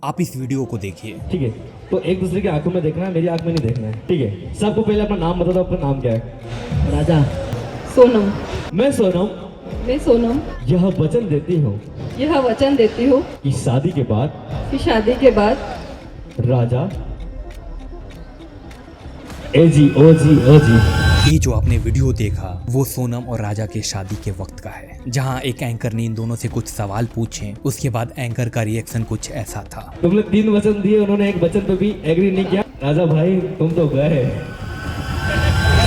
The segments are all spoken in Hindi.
आप इस वीडियो को देखिए। ठीक है, तो एक दूसरे की आंखों में देखना है, मेरी आंख में नहीं देखना है। ठीक है, सबको पहले अपना नाम बता दो। आपका नाम क्या है? राजा। सोनम। मैं सोनम मैं सोनम यह वचन देती हूँ यह वचन देती हूँ कि शादी के बाद कि शादी के बाद राजा एजी ओजी ओजी। ये जो आपने वीडियो देखा वो सोनम और राजा के शादी के वक्त का है, जहां एक एंकर ने इन दोनों से कुछ सवाल पूछे। उसके बाद एंकर का रिएक्शन कुछ ऐसा था। तुमने 3 वचन दिए, उन्होंने एक वचन पे भी एग्री नहीं किया। राजा भाई तुम तो गए।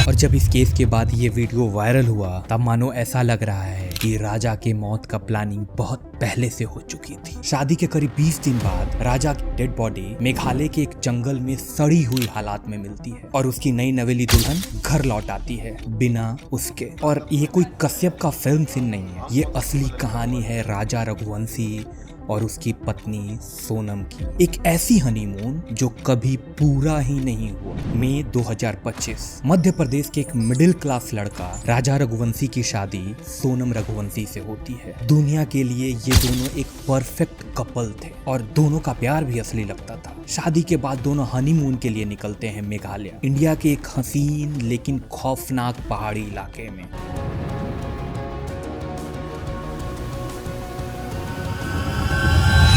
और जब इस केस के बाद ये वीडियो वायरल हुआ तब मानो ऐसा लग रहा है कि राजा के मौत का प्लानिंग बहुत पहले से हो चुकी थी। शादी के करीब 20 दिन बाद राजा की डेड बॉडी मेघालय के एक जंगल में सड़ी हुई हालात में मिलती है और उसकी नई नवेली दुल्हन घर लौट आती है बिना उसके। और ये कोई कश्यप का फिल्म सीन नहीं है, ये असली कहानी है राजा रघुवंशी और उसकी पत्नी सोनम की। एक ऐसी हनीमून जो कभी पूरा ही नहीं हुआ। मई 2025 मध्य प्रदेश के एक मिडिल क्लास लड़का राजा रघुवंशी की शादी सोनम रघुवंशी से होती है। दुनिया के लिए ये दोनों एक परफेक्ट कपल थे और दोनों का प्यार भी असली लगता था। शादी के बाद दोनों हनीमून के लिए निकलते हैं मेघालय, इंडिया के एक हसीन लेकिन खौफनाक पहाड़ी इलाके में।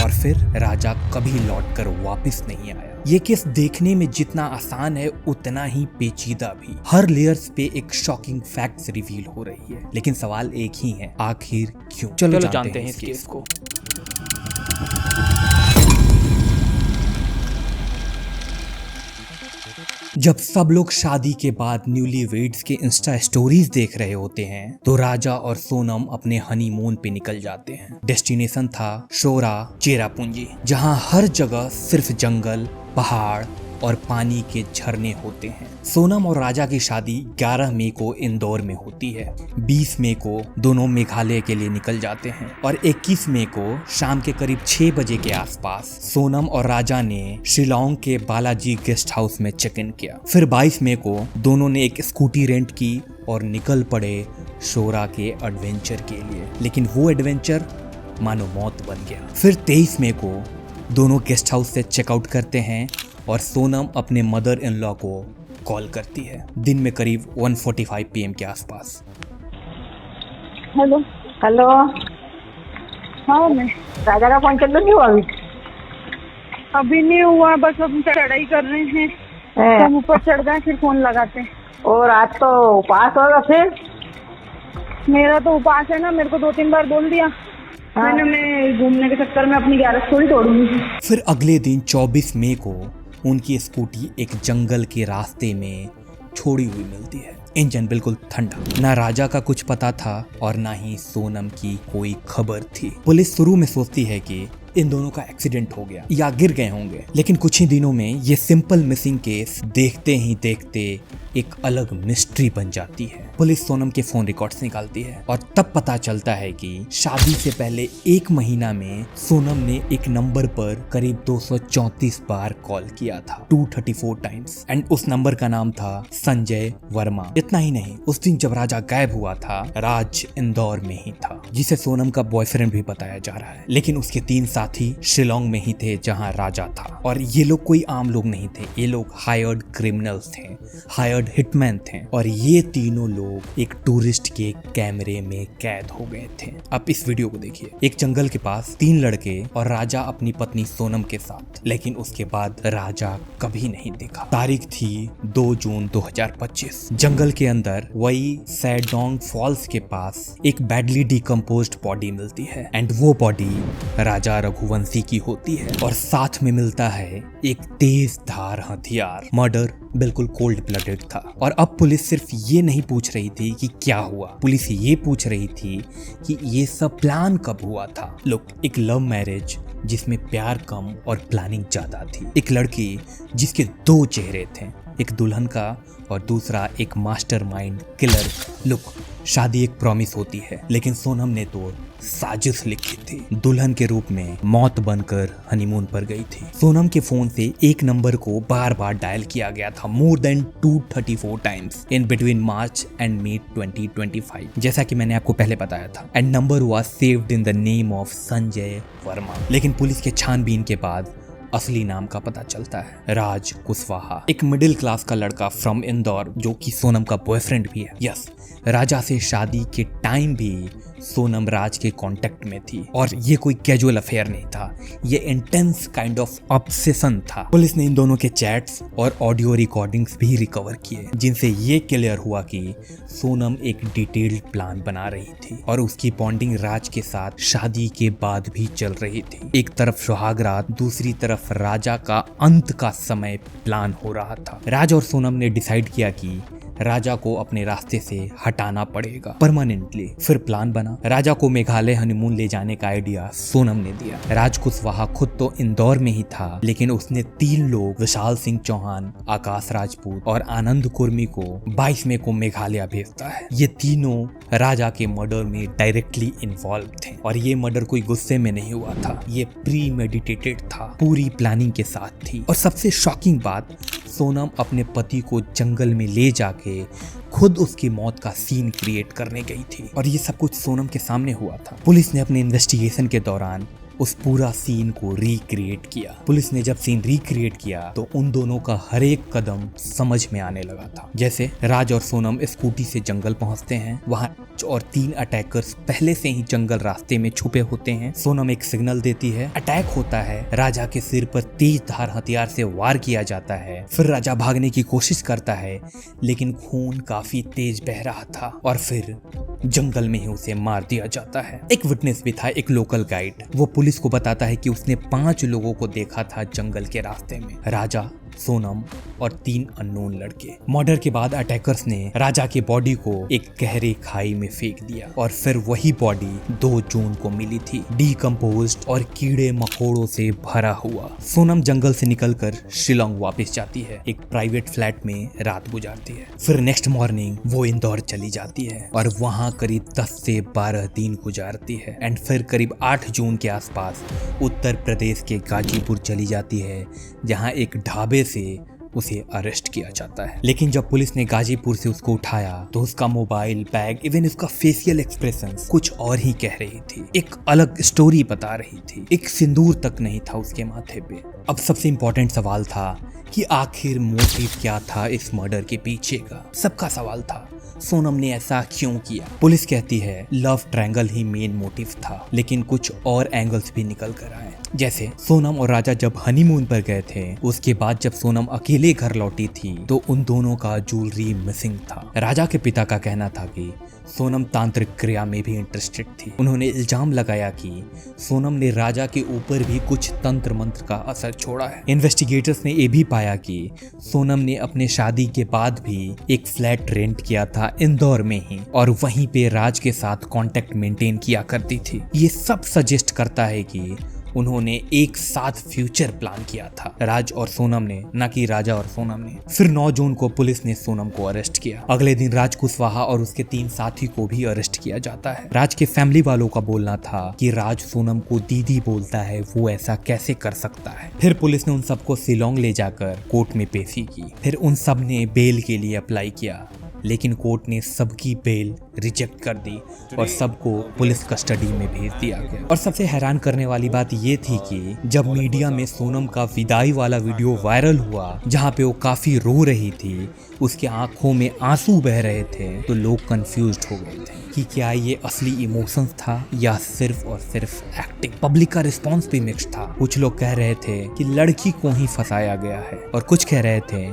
और फिर राजा कभी लौटकर वापस नहीं आया। ये केस देखने में जितना आसान है उतना ही पेचीदा भी। हर लेयर्स पे एक शॉकिंग फैक्ट्स रिवील हो रही है, लेकिन सवाल एक ही है, आखिर क्यों? चलो जानते हैं इस केस को। जब सब लोग शादी के बाद न्यूली वेड्स के इंस्टा स्टोरीज देख रहे होते हैं तो राजा और सोनम अपने हनीमून पे निकल जाते हैं। डेस्टिनेशन था शोरा चेरापूंजी, जहां हर जगह सिर्फ जंगल, पहाड़ और पानी के झरने होते हैं। सोनम और राजा की शादी 11 मई को इंदौर में होती है। 20 मई को दोनों मेघालय के लिए निकल जाते हैं और 21 मई को शाम के करीब 6 बजे के आसपास सोनम और राजा ने शिलोंग के बालाजी गेस्ट हाउस में चेक इन किया। फिर 22 मई को दोनों ने एक स्कूटी रेंट की और निकल पड़े शोरा के एडवेंचर के लिए, लेकिन वो एडवेंचर मानो मौत बन गया। फिर 23 मई को दोनों गेस्ट हाउस से चेकआउट करते हैं और सोनम अपने मदर इन लॉ को कॉल करती है दिन में करीब 1:45 PM के आसपास। हेलो। हेलो, हाँ मैं राजा का फोन चल नहीं हुआ अभी नहीं हुआ, बस हम चढ़ाई कर रहे हैं। अभी? हम ऊपर चढ़ गए फिर फोन लगाते हैं। और आज तो उपवास होगा फिर? मेरा तो उपास है ना, मेरे को 2-3 बार बोल दिया। मैंने मैं घूमने के चक्कर में अपनी 11 थोड़ी तोड़ूंगी। फिर अगले दिन 24 मई को उनकी स्कूटी एक जंगल के रास्ते में छोड़ी हुई मिलती है। इंजन बिल्कुल ठंडा। ना राजा का कुछ पता था और ना ही सोनम की कोई खबर थी। पुलिस शुरू में सोचती है कि इन दोनों का एक्सीडेंट हो गया या गिर गए होंगे, लेकिन कुछ ही दिनों में ये सिंपल मिसिंग केस देखते ही देखते एक अलग मिस्ट्री बन जाती है। पुलिस सोनम के फोन रिकॉर्ड्स निकालती है और तब पता चलता है कि शादी से पहले 1 महीना में सोनम ने एक नंबर पर करीब 234 बार कॉल किया था, 234 टाइम्स, एंड उस नंबर का नाम था संजय वर्मा। इतना ही नहीं, उस दिन जब राजा गायब हुआ था, राज इंदौर में ही था, जिसे सोनम का बॉयफ्रेंड भी बताया जा रहा है। लेकिन उसके 3 साथी शिलोंग में ही थे जहां राजा था। और ये लोग कोई आम लोग नहीं थे, ये लोग हायर्ड क्रिमिनल्स थे, हायर्ड हिटमैन थे। और ये तीनों लोग एक टूरिस्ट के कैमरे में कैद हो गए थे। अब इस वीडियो को देखिए। एक जंगल के पास 3 लड़के और राजा अपनी पत्नी सोनम के साथ, लेकिन उसके बाद राजा कभी नहीं दिखा। तारीख थी 2 जून 2025। जंगल के अंदर वही सैडोंग फॉल्स के पास एक बैडली डिकम्पोज्ड बॉडी मिलती है एंड वो बॉडी राजा रघुवंशी की होती है और साथ में मिलता है एक तेज धार हथियार। मर्डर बिल्कुल कोल्ड ब्लडेड था। और अब पुलिस सिर्फ ये नहीं पूछ रही थी कि क्या हुआ, पुलिस ये पूछ रही थी कि ये सब प्लान कब हुआ था। लोग, एक लव मैरिज जिसमें प्यार कम और प्लानिंग ज्यादा थी। एक लड़की जिसके 2 चेहरे थे, एक दुल्हन का और दूसरा एक मास्टरमाइंड किलर का। लुक, शादी एक प्रॉमिस होती है, लेकिन सोनम ने तो साजिश लिखी थी। दुल्हन के रूप में मौत बनकर हनीमून पर गई थी। सोनम के फोन से एक नंबर को बार बार डायल किया गया था, more than 234 times in between March and May 2025, जैसा कि मैंने आपको पहले बताया था। And number was saved in the name of Sanjay Verma. लेकिन पुलिस के छानबीन के बाद असली नाम का पता चलता है, राज कुशवाहा, एक मिडिल क्लास का लड़का फ्रॉम इंदौर जो कि सोनम का बॉयफ्रेंड भी है। यस, राजा से शादी के टाइम भी सोनम राज के कांटेक्ट में थी और ये कोई कैजुअल अफेयर नहीं था, ये इंटेंस काइंड ऑफ ऑब्सेशन था। पुलिस ने इन दोनों के चैट्स और ऑडियो रिकॉर्डिंग्स भी रिकवर किए, जिनसे ये क्लियर हुआ कि सोनम एक डिटेल्ड प्लान बना रही थी और उसकी बॉन्डिंग राज के साथ शादी के बाद भी चल रही थी। एक तरफ सुहाग रात, दूसरी तरफ राजा का अंत का समय प्लान हो रहा था। राज और सोनम ने डिसाइड किया कि राजा को अपने रास्ते से हटाना पड़ेगा परमानेंटली। फिर प्लान बना, राजा को मेघालय हनीमून ले जाने का आइडिया सोनम ने दिया। राज कुशवाहा खुद तो इंदौर में ही था, लेकिन उसने 3 लोग विशाल सिंह चौहान, आकाश राजपूत और आनंद कुर्मी को 22 मई को मेघालय भेजता है। ये तीनों राजा के मर्डर में डायरेक्टली इन्वॉल्व थे और ये मर्डर कोई गुस्से में नहीं हुआ था, ये प्री मेडिटेटेड था, पूरी प्लानिंग के साथ थी। और सबसे शॉकिंग बात, सोनम अपने पति को जंगल में ले जाके खुद उसकी मौत का सीन क्रिएट करने गई थी और ये सब कुछ सोनम के सामने हुआ था। पुलिस ने अपने इन्वेस्टिगेशन के दौरान उस पूरा सीन को रिक्रिएट किया। पुलिस ने जब सीन रिक्रिएट किया तो उन दोनों का हर एक कदम समझ में आने लगा था। जैसे राज और सोनम स्कूटी से जंगल पहुंचते हैं, वहां और 3 अटैकर्स पहले से ही जंगल रास्ते में छुपे होते हैं। सोनम एक सिग्नल देती है, अटैक होता है, राजा के सिर पर तेज धार हथियार से वार किया जाता है। फिर राजा भागने की कोशिश करता है, लेकिन खून काफी तेज बह रहा था और फिर जंगल में ही उसे मार दिया जाता है। एक विटनेस भी था, एक लोकल गाइड, वो पुलिस को बताता है कि उसने 5 लोगों को देखा था जंगल के रास्ते में, राजा, सोनम और 3 अननोन लड़के। मर्डर के बाद अटैकर्स ने राजा के बॉडी को एक गहरे खाई में फेंक दिया और फिर वही बॉडी 2 जून को मिली थी, डीकंपोज्ड और कीड़े मकोड़ों से भरा हुआ। सोनम जंगल से निकलकर शिलोंग वापस जाती है, एक प्राइवेट फ्लैट में रात गुजारती है। फिर नेक्स्ट मॉर्निंग वो इंदौर चली जाती है और वहां करीब 10 से 12 दिन गुजारती है एंड फिर करीब 8 जून के आसपास उत्तर प्रदेश के गाजीपुर चली जाती है, जहां एक ढाबे से उसे अरेस्ट किया जाता है। लेकिन जब पुलिस ने गाजीपुर से उसको उठाया तो उसका मोबाइल, बैग, इवन उसका फेशियल एक्सप्रेशन कुछ और ही कह रही थी, एक अलग स्टोरी बता रही थी, एक सिंदूर तक नहीं था उसके माथे पे। अब सबसे इम्पोर्टेंट सवाल था कि आखिर मोटिव क्या था इस मर्डर के पीछे का। सबका सवाल था, सोनम ने ऐसा क्यों किया। पुलिस कहती है लव ट्रायंगल ही मेन मोटिव था, लेकिन कुछ और एंगल्स भी निकल कर आए। जैसे सोनम और राजा जब हनीमून पर गए थे, उसके बाद जब सोनम अकेले घर लौटी थी तो उन दोनों का ज्वेलरी मिसिंग था। राजा के पिता का कहना था कि सोनम तांत्रिक क्रिया में भी इंटरेस्टेड थी। उन्होंने इल्जाम लगाया कि सोनम ने राजा के ऊपर भी कुछ तंत्र मंत्र का असर छोड़ा है। इन्वेस्टिगेटर्स ने यह भी पाया कि सोनम ने अपने शादी के बाद भी एक फ्लैट रेंट किया था इंदौर में ही और वहीं पे राज के साथ कांटेक्ट मेंटेन किया करती थी। ये सब सजेस्ट करता है कि उन्होंने एक साथ फ्यूचर प्लान किया था, राज और सोनम ने, ना कि राजा और सोनम ने। फिर 9 जून को पुलिस ने सोनम को अरेस्ट किया। अगले दिन राज कुशवाहा और उसके 3 साथी को भी अरेस्ट किया जाता है। राज के फैमिली वालों का बोलना था कि राज सोनम को दीदी बोलता है, वो ऐसा कैसे कर सकता है। फिर पुलिस ने उन सबको शिलोंग ले जाकर कोर्ट में पेशी की। फिर उन सब ने बेल के लिए अप्लाई किया, लेकिन कोर्ट ने सबकी बेल रिजेक्ट कर दी और सबको पुलिस कस्टडी में भेज दिया गया। और सबसे हैरान करने वाली बात ये थी कि जब मीडिया में सोनम का विदाई वाला वीडियो वायरल हुआ, जहाँ पे वो काफी रो रही थी, उसके आंखों में आंसू बह रहे थे, तो लोग कंफ्यूज्ड हो गए थे कि क्या ये असली इमोशंस था या सिर्फ और सिर्फ एक्टिंग। पब्लिक का रिस्पॉन्स भी मिक्स्ड था। कुछ लोग कह रहे थे कि लड़की को ही फंसाया गया है और कुछ कह रहे थे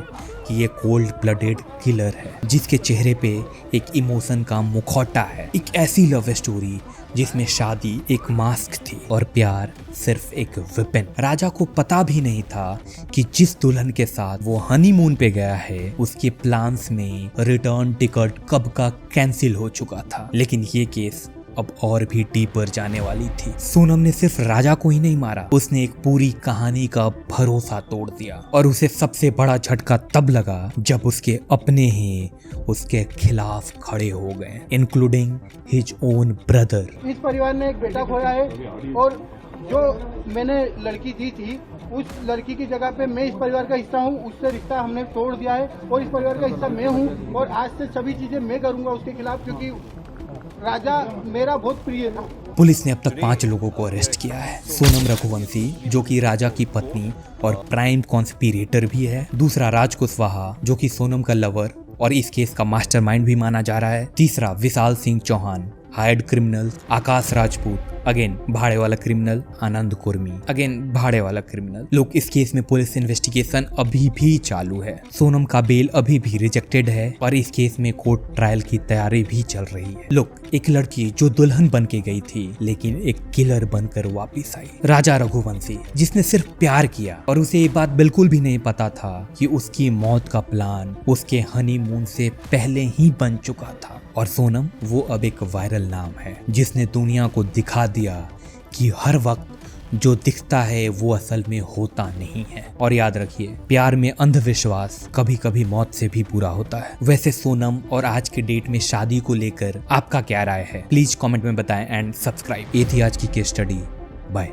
कि ये कोल्ड ब्लडेड किलर है जिसके चेहरे पे एक इमोशन का मुखौटा है। एक ऐसी लव स्टोरी जिसमें शादी एक मास्क थी और प्यार सिर्फ एक वेपन। राजा को पता भी नहीं था कि जिस दुल्हन के साथ वो हनीमून पे गया है, उसके प्लान्स में रिटर्न टिकट कब का कैंसिल हो चुका था। लेकिन ये केस अब और भी डीपर जाने वाली थी। सोनम ने सिर्फ राजा को ही नहीं मारा, उसने एक पूरी कहानी का भरोसा तोड़ दिया और उसे सबसे बड़ा झटका तब लगा जब उसके अपने ही उसके खिलाफ खड़े हो गए, इंक्लूडिंग हिज ओन ब्रदर। इस परिवार ने एक बेटा खोया है और जो मैंने लड़की दी थी, उस लड़की की जगह पे मैं इस परिवार का हिस्सा हूँ, उससे रिश्ता हमने तोड़ दिया है और इस परिवार का हिस्सा मैं हूँ और आज से सभी चीजें मैं करूँगा उसके खिलाफ, क्योंकि राजा मेरा बहुत प्रिय था। पुलिस ने अब तक 5 लोगों को अरेस्ट किया है। सोनम रघुवंशी जो कि राजा की पत्नी और प्राइम कॉन्स्पिरेटर भी है। दूसरा राज कुशवाहा जो कि सोनम का लवर और इस केस का मास्टरमाइंड भी माना जा रहा है। तीसरा विशाल सिंह चौहान हायर्ड क्रिमिनल। आकाश राजपूत अगेन भाड़े वाला क्रिमिनल। आनंद कुर्मी अगेन भाड़े वाला क्रिमिनल। लोग इस केस में पुलिस इन्वेस्टिगेशन अभी भी चालू है। सोनम का बेल अभी भी रिजेक्टेड है और इस केस में कोर्ट ट्रायल की तैयारी भी चल रही है। लोग एक लड़की जो दुल्हन बन के गई थी लेकिन एक किलर बनकर वापिस आई। राजा रघुवंशी जिसने सिर्फ प्यार किया और उसे ये बात बिल्कुल भी नहीं पता था कि उसकी मौत का प्लान उसके हनीमून से पहले ही बन चुका था। और सोनम वो अब एक वायरल नाम है जिसने दुनिया को दिखा दिया कि हर वक्त जो दिखता है वो असल में होता नहीं है। और याद रखिए प्यार में अंधविश्वास कभी कभी मौत से भी बुरा होता है। वैसे सोनम और आज के डेट में शादी को लेकर आपका क्या राय है प्लीज कमेंट में बताएं एंड सब्सक्राइब। ये थी आज की केस स्टडी। बाय।